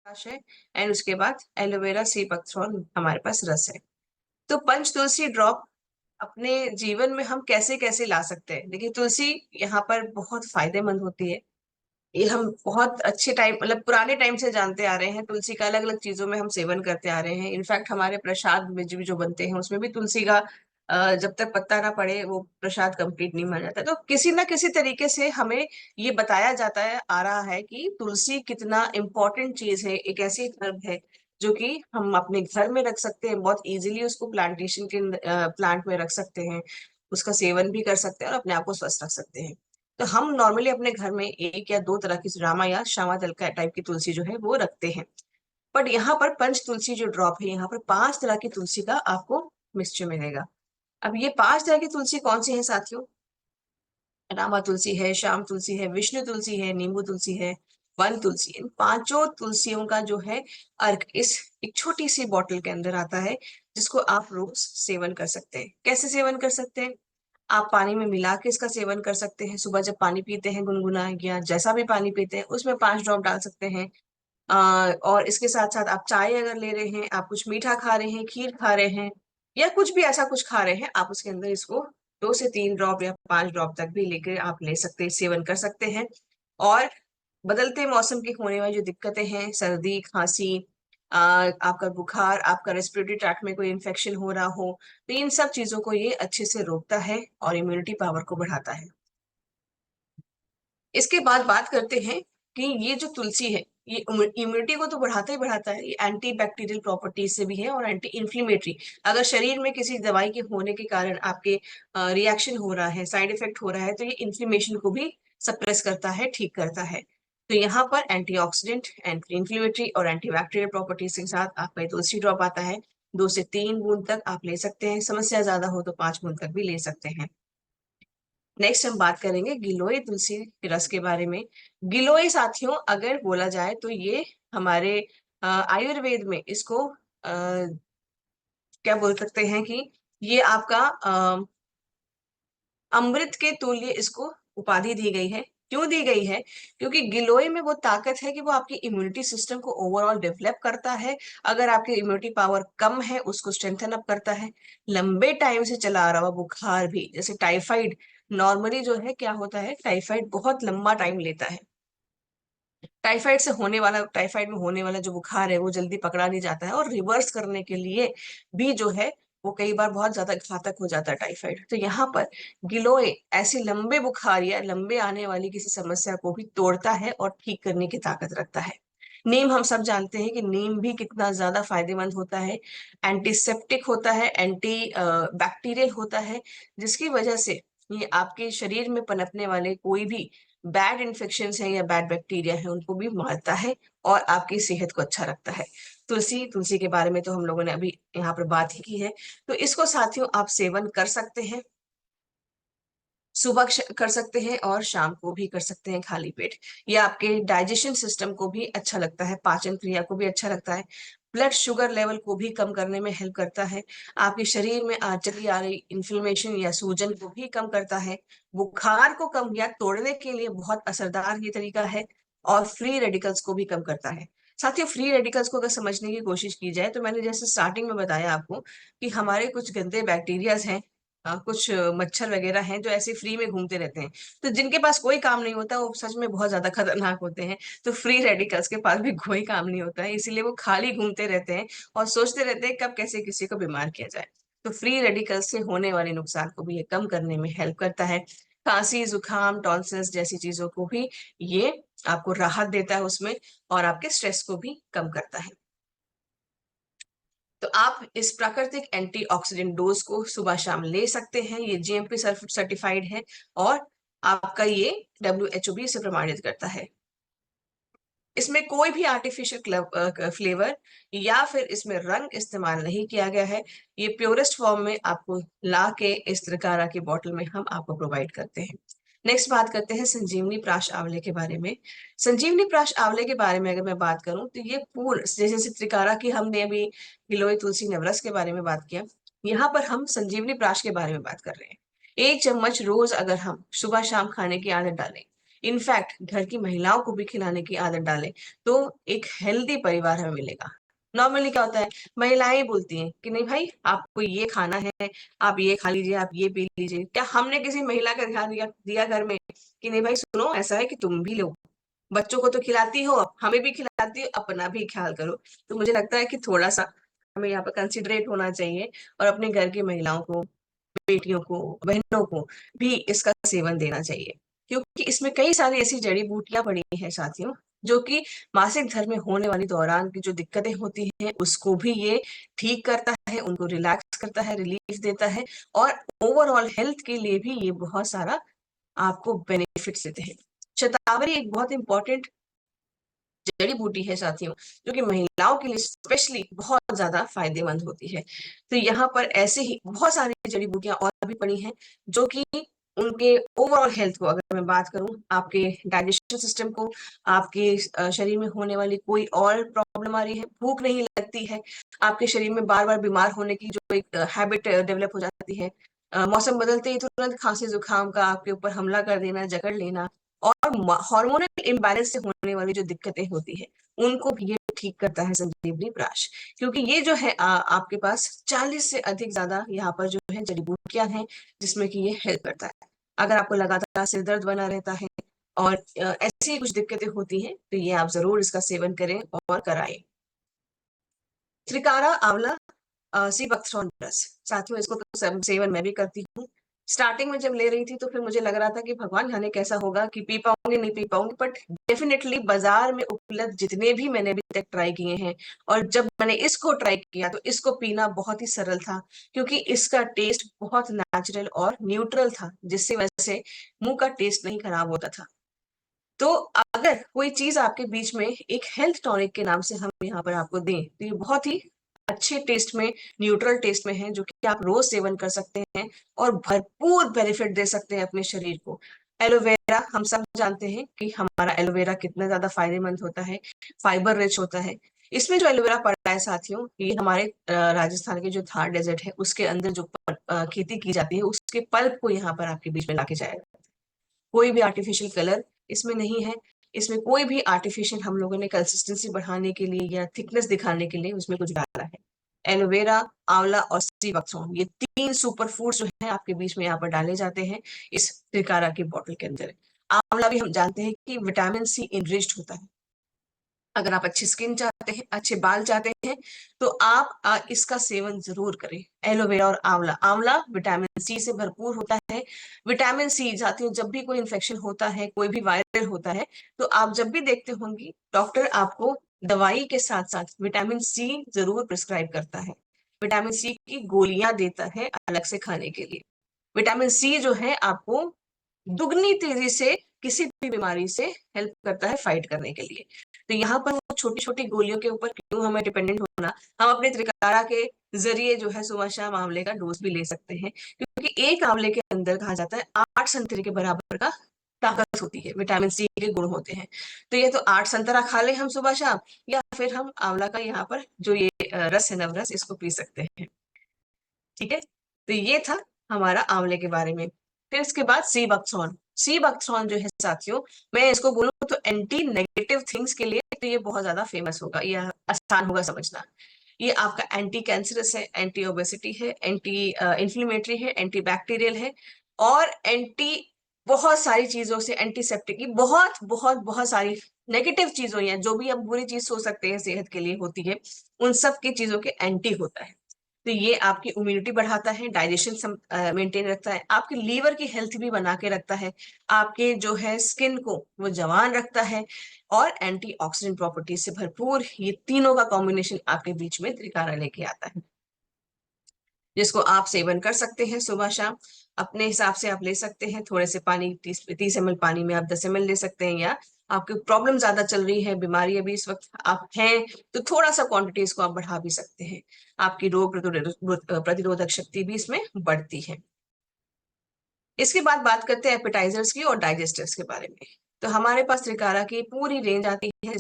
है एंड उसके बाद एलोवेरा सी पकथ्रॉन हमारे पास रस है। तो पंच तुलसी ड्रॉप अपने जीवन में हम कैसे कैसे ला सकते हैं। देखिए तुलसी यहाँ पर बहुत फायदेमंद होती है। ये हम बहुत अच्छे टाइम मतलब पुराने टाइम से जानते आ रहे हैं, तुलसी का अलग अलग चीजों में हम सेवन करते आ रहे हैं। इनफैक्ट हमारे प्रसाद में जो बनते हैं उसमें भी तुलसी का जब तक पत्ता ना पड़े वो प्रसाद कंप्लीट नहीं बन जाता। तो किसी ना किसी तरीके से हमें ये बताया जाता है आ रहा है कि तुलसी कितना इम्पोर्टेंट चीज है, एक ऐसी हर्ब है जो कि हम अपने घर में रख सकते हैं, बहुत इजीली उसको प्लांटेशन के प्लांट में रख सकते हैं, उसका सेवन भी कर सकते हैं और अपने आप को स्वस्थ रख सकते हैं। तो हम नॉर्मली अपने घर में एक या दो तरह की रामा या श्यामा दल का टाइप की तुलसी जो है वो रखते हैं। बट यहाँ पर पंच तुलसी जो ड्रॉप है, यहाँ पर 5 तरह की तुलसी का आपको मिक्सचर मिलेगा। अब ये 5 तरह की तुलसी कौन सी है साथियों? रामा तुलसी है, श्याम तुलसी है, विष्णु तुलसी है, नींबू तुलसी है, वन तुलसी। इन पांचों तुलसियों का जो है अर्क इस एक छोटी सी बॉटल के अंदर आता है, जिसको आप रोज सेवन कर सकते हैं। कैसे सेवन कर सकते हैं? आप पानी में मिला के इसका सेवन कर सकते हैं। सुबह जब पानी पीते हैं गुनगुना या जैसा भी पानी पीते हैं उसमें 5 ड्रॉप डाल सकते हैं। और इसके साथ साथ आप चाय अगर ले रहे हैं, आप कुछ मीठा खा रहे हैं, खीर खा रहे हैं या कुछ भी ऐसा कुछ खा रहे हैं, आप उसके अंदर इसको 2 से 3 ड्रॉप या 5 ड्रॉप तक भी लेकर आप ले सकते हैं, सेवन कर सकते हैं। और बदलते मौसम की होने वाली जो दिक्कतें हैं, सर्दी खांसी, आपका बुखार, आपका रेस्पिरेटरी ट्रैक्ट में कोई इन्फेक्शन हो रहा हो, तो इन सब चीजों को ये अच्छे से रोकता है और इम्यूनिटी पावर को बढ़ाता है। इसके बाद बात करते हैं कि ये जो तुलसी है ये इम्यूनिटी को तो बढ़ाता ही बढ़ाता है, ये एंटी बैक्टीरियल प्रॉपर्टीज से भी है और एंटी इन्फ्लेमेटरी। अगर शरीर में किसी दवाई के होने के कारण आपके रिएक्शन हो रहा है, साइड इफेक्ट हो रहा है, तो ये इन्फ्लेमेशन को भी सप्रेस करता है, ठीक करता है। तो यहाँ पर एंटीऑक्सीडेंट, एंटी इन्फ्लेमेटरी और एंटी बैक्टीरियल प्रॉपर्टीज के साथ आपका ये तुलसी ड्रॉप आता है। 2 से 3 बूंद तक आप ले सकते हैं, समस्या ज्यादा हो तो 5 बूंद तक भी ले सकते हैं। नेक्स्ट हम बात करेंगे गिलोय तुलसी के रस के बारे में। गिलोय साथियों अगर बोला जाए तो ये हमारे आयुर्वेद में इसको क्या बोल सकते हैं कि ये आपका अमृत के तुल्य इसको उपाधि दी गई है। क्यों दी गई है? क्योंकि गिलोय में वो ताकत है कि वो आपकी इम्यूनिटी सिस्टम को ओवरऑल डेवलप करता है। अगर आपकी इम्यूनिटी पावर कम है उसको स्ट्रेंथन अप करता है। लंबे टाइम से चला आ रहा हुआ बुखार भी, जैसे टाइफाइड, नॉर्मली जो है क्या होता है, टाइफाइड बहुत लंबा टाइम लेता है। टाइफाइड में होने वाला जो बुखार है वो जल्दी पकड़ा नहीं जाता है और रिवर्स करने के लिए भी जो है वो कई बार बहुत ज्यादा घातक हो जाता है टाइफाइड। तो यहाँ पर गिलोय ऐसी लंबे बुखार या लंबे आने वाली किसी समस्या को भी तोड़ता है और ठीक करने की ताकत रखता है। नीम हम सब जानते हैं कि नीम भी कितना ज्यादा फायदेमंद होता है, एंटीसेप्टिक होता है, एंटी बैक्टीरियल होता है, जिसकी वजह से ये आपके शरीर में पनपने वाले कोई भी बैड इन्फेक्शन है या बैड बैक्टीरिया है उनको भी मारता है और आपकी सेहत को अच्छा रखता है। तुलसी तुलसी के बारे में तो हम लोगों ने अभी यहाँ पर बात ही की है। तो इसको साथियों आप सेवन कर सकते हैं, सुबह कर सकते हैं और शाम को भी कर सकते हैं खाली पेट। ये आपके डाइजेशन सिस्टम को भी अच्छा लगता है, पाचन क्रिया को भी अच्छा लगता है, ब्लड शुगर लेवल को भी कम करने में हेल्प करता है, आपके शरीर में चली आ रही इन्फ्लेमेशन या सूजन को भी कम करता है, बुखार को कम या तोड़ने के लिए बहुत असरदार ये तरीका है, और फ्री रेडिकल्स को भी कम करता है। साथियों फ्री रेडिकल्स को अगर समझने की कोशिश की जाए तो मैंने जैसे स्टार्टिंग में बताया आपको कि हमारे कुछ गंदे बैक्टीरियाज हैं, कुछ मच्छर वगैरह हैं जो ऐसे फ्री में घूमते रहते हैं। तो जिनके पास कोई काम नहीं होता वो सच में बहुत ज्यादा खतरनाक होते हैं। तो फ्री रेडिकल्स के पास भी कोई काम नहीं होता है, इसीलिए वो खाली घूमते रहते हैं और सोचते रहते हैं कब कैसे किसी को बीमार किया जाए। तो फ्री रेडिकल्स से होने वाले नुकसान को भी ये कम करने में हेल्प करता है। खांसी जुकाम टॉन्सिल्स जैसी चीजों को भी ये आपको राहत देता है उसमें, और आपके स्ट्रेस को भी कम करता है। तो आप इस प्राकृतिक एंटीऑक्सीडेंट डोज को सुबह शाम ले सकते हैं, ये जीएमपी सर्टिफाइड है और आपका ये WHO से प्रमाणित करता है। इसमें कोई भी आर्टिफिशियल फ्लेवर या फिर इसमें रंग इस्तेमाल नहीं किया गया है। ये प्योरेस्ट फॉर्म में आपको ला के इस तरह की बॉटल में हम आपको प्रोवाइड करते हैं। नेक्स्ट बात करते हैं संजीवनी प्राश आंवले के बारे में। संजीवनी प्राश आंवले के बारे में अगर मैं बात करूं तो ये पूर्ण जैसे त्रिकारा की हमने अभी गिलोय तुलसी नवरस के बारे में बात किया, यहाँ पर हम संजीवनी प्राश के बारे में बात कर रहे हैं। 1 चम्मच रोज अगर हम सुबह शाम खाने की आदत डालें, इनफैक्ट घर की महिलाओं को भी खिलाने की आदत डालें तो एक हेल्दी परिवार हमें मिलेगा। नॉर्मली क्या होता है, महिलाएं बोलती हैं कि नहीं भाई आपको ये खाना है, आप ये खा लीजिए, आप ये पी लीजिए। क्या हमने किसी महिला का ध्यान दिया घर में कि नहीं भाई सुनो, ऐसा है कि तुम भी लो, बच्चों को तो खिलाती हो, हमें भी खिलाती हो, अपना भी ख्याल करो। तो मुझे लगता है कि थोड़ा सा हमें यहाँ पर कंसिडरेट होना चाहिए और अपने घर की महिलाओं को, बेटियों को, बहनों को भी इसका सेवन देना चाहिए, क्योंकि इसमें कई सारी ऐसी जड़ी बूटियां पड़ी हैं साथियों, जो कि मासिक धर्म में होने वाली दौरान की जो दिक्कतें होती हैं उसको भी ये ठीक करता है, उनको रिलैक्स करता है, रिलीफ देता है, और ओवरऑल हेल्थ के लिए भी ये बहुत सारा आपको बेनिफिट्स देते हैं। शतावरी एक बहुत इंपॉर्टेंट जड़ी बूटी है साथियों, जो कि महिलाओं के लिए स्पेशली बहुत ज्यादा फायदेमंद होती है। तो यहाँ पर ऐसे ही बहुत सारी जड़ी बूटियां और भी पड़ी हैं जो कि उनके ओवरऑल हेल्थ को, अगर मैं बात करूं, आपके डाइजेशन सिस्टम को, आपके शरीर में होने वाली कोई और प्रॉब्लम आ रही है, भूख नहीं लगती है, आपके शरीर में बार बार बीमार होने की जो एक हैबिट डेवलप हो जाती है, मौसम बदलते ही तुरंत खांसी जुकाम का आपके ऊपर हमला कर देना, जकड़ लेना, और हार्मोनल इम्बैलेंस से होने वाली जो दिक्कतें होती है उनको भी ये ठीक करता है संजीवनी प्राश। क्योंकि ये जो है आपके पास 40 से अधिक ज्यादा यहाँ पर जो है जड़ी बूटियां हैं जिसमें कि ये हेल्प करता है। अगर आपको लगातार सिर दर्द बना रहता है और ऐसी ही कुछ दिक्कतें होती हैं तो ये आप जरूर इसका सेवन करें और कराएं। त्रिकारा आंवला सी बकथ्रॉन रस, साथियों इसको तो सेवन मैं भी करती हूँ। स्टार्टिंग में जब ले रही थी तो फिर मुझे लग रहा था कि भगवान जाने कैसा होगा, कि पी पाऊंगी नहीं पी पाऊंगी, बट डेफिनेटली बाजार में उपलब्ध जितने भी मैंने अभी तक ट्राई किए हैं, और जब मैंने इसको ट्राई किया तो इसको पीना बहुत ही सरल था, क्योंकि इसका टेस्ट बहुत नेचुरल और न्यूट्रल था, जिसकी वजह से मुंह का टेस्ट नहीं खराब होता था। तो अगर कोई चीज आपके बीच में एक हेल्थ टॉनिक के नाम से हम यहाँ पर आपको दें तो ये बहुत ही अच्छे टेस्ट में, न्यूट्रल टेस्ट में है, जो कि आप रोज सेवन कर सकते हैं और भरपूर बेनिफिट दे सकते हैं अपने शरीर को। एलोवेरा, हम सब जानते हैं कि हमारा एलोवेरा कितना ज्यादा फायदेमंद होता है, फाइबर रिच होता है। इसमें जो एलोवेरा पड़ता है साथियों, ये हमारे राजस्थान के जो थार डेजर्ट है उसके अंदर जो खेती की जाती है उसके पल्प को यहाँ पर आपके बीच में लाके जाएगा। कोई भी आर्टिफिशियल कलर इसमें नहीं है, इसमें कोई भी आर्टिफिशियल हम लोगों ने कंसिस्टेंसी बढ़ाने के लिए या थिकनेस दिखाने के लिए उसमें कुछ डाला है। एलोवेरा, आंवला और सी बकथ्रॉन, ये 3 सुपर फूड्स जो है आपके बीच में यहाँ पर डाले जाते हैं इस त्रिकारा की बोतल के अंदर। आंवला भी हम जानते हैं कि विटामिन सी इनरिच्ड होता है। अगर आप अच्छी स्किन चाहते हैं, अच्छे बाल चाहते हैं, तो आप इसका सेवन जरूर करें। एलोवेरा और आंवला, आंवला विटामिन सी से भरपूर होता है। विटामिन सी साथियों, जब भी कोई इन्फेक्शन होता है, कोई भी वायरल होता है, तो आप जब भी देखते होंगे डॉक्टर आपको दवाई के साथ साथ विटामिन सी जरूर प्रिस्क्राइब करता है, विटामिन सी की गोलियां देता है अलग से खाने के लिए। विटामिन सी जो है आपको दुगनी तेजी से किसी भी बीमारी से हेल्प करता है फाइट करने के लिए। तो यहाँ पर वो छोटी छोटी गोलियों के ऊपर क्यों हमें डिपेंडेंट होना, हम अपने त्रिकारा के जरिए जो है सुबह शाम आंवले का डोज भी ले सकते हैं, क्योंकि एक आंवले के अंदर कहा जाता है 8 संतरे के बराबर का ताकत होती है, विटामिन सी के गुण होते हैं। तो ये तो 8 संतरा खा ले हम सुबह शाम, या फिर हम आंवला का यहाँ पर जो ये रस है, नवरस, इसको पी सकते हैं। ठीक है, तो ये था हमारा आंवले के बारे में। फिर इसके बाद सी बकथ्रॉन, सी बकथ्रॉन जो है साथियों, मैं इसको बोलूं तो एंटी नेगेटिव थिंग्स के लिए तो ये बहुत ज्यादा फेमस होगा, यह आसान होगा समझना। ये आपका एंटी कैंसरस है, एंटी ओबेसिटी है, एंटी इंफ्लेमेटरी है, एंटी बैक्टीरियल है, और एंटी बहुत सारी चीजों से, एंटीसेप्टिक की बहुत बहुत बहुत सारी नेगेटिव चीजों या जो भी आप बुरी चीज सोच सकते हैं सेहत के लिए होती है, उन सब की चीजों के एंटी होता है। तो ये आपकी इम्यूनिटी बढ़ाता है, डाइजेशन मेंटेन रखता है, आपके लीवर की हेल्थ भी बना के रखता है, आपके जो है स्किन को वो जवान रखता है, और एंटीऑक्सीडेंट प्रॉपर्टीज से भरपूर ये तीनों का कॉम्बिनेशन आपके बीच में त्रिकारा लेके आता है, जिसको आप सेवन कर सकते हैं सुबह शाम। अपने हिसाब से आप ले सकते हैं, थोड़े से पानी, 30 ml पानी में आप 10 ml ले सकते हैं, या आपकी प्रॉब्लम ज्यादा चल रही है, बीमारी अभी इस वक्त आप हैं, तो थोड़ा सा क्वांटिटी इसको आप बढ़ा भी सकते हैं। आपकी रोग प्रतिरोधक शक्ति भी इसमें बढ़ती है। इसके बाद बात करते हैं एपेटाइजर्स की और डाइजेस्टर्स के बारे में। तो हमारे पास त्रिकारा की पूरी रेंज आती है,